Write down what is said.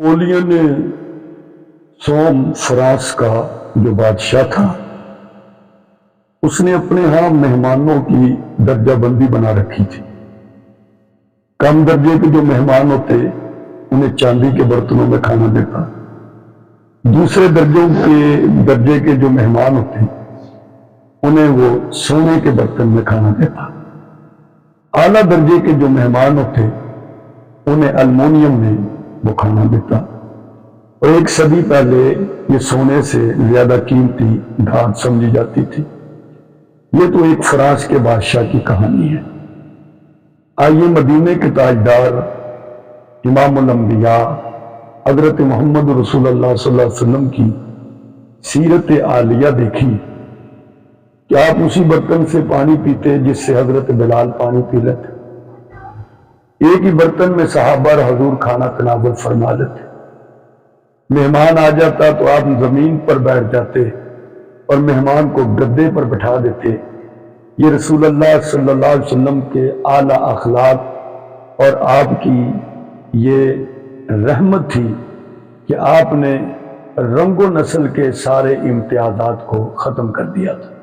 نپولین سوم فرانس کا جو بادشاہ تھا، اس نے اپنے ہاں مہمانوں کی درجہ بندی بنا رکھی تھی۔ کم درجے کے جو مہمان ہوتے انہیں چاندی کے برتنوں میں کھانا دیتا، دوسرے درجے کے جو مہمان ہوتے انہیں وہ سونے کے برتن میں کھانا دیتا، اعلیٰ درجے کے جو مہمان ہوتے انہیں المونیم میں وہ کھانا دیتا۔ اور 1 صدی پہلے یہ سونے سے زیادہ قیمتی دھات سمجھی جاتی تھی۔ یہ تو ایک فرانس کے بادشاہ کی کہانی ہے۔ آئیے مدینے کے تاجدار امام الانبیاء حضرت محمد رسول اللہ صلی اللہ علیہ وسلم کی سیرت عالیہ دیکھی کہ آپ اسی برتن سے پانی پیتے جس سے حضرت بلال پانی پی لیتے، ایک ہی برتن میں صحابہ حضور کھانا تناول فرما لیتے، مہمان آ جاتا تو آپ زمین پر بیٹھ جاتے اور مہمان کو گدے پر بٹھا دیتے۔ یہ رسول اللہ صلی اللہ علیہ وسلم کے اعلیٰ اخلاق اور آپ کی یہ رحمت تھی کہ آپ نے رنگ و نسل کے سارے امتیازات کو ختم کر دیا تھا۔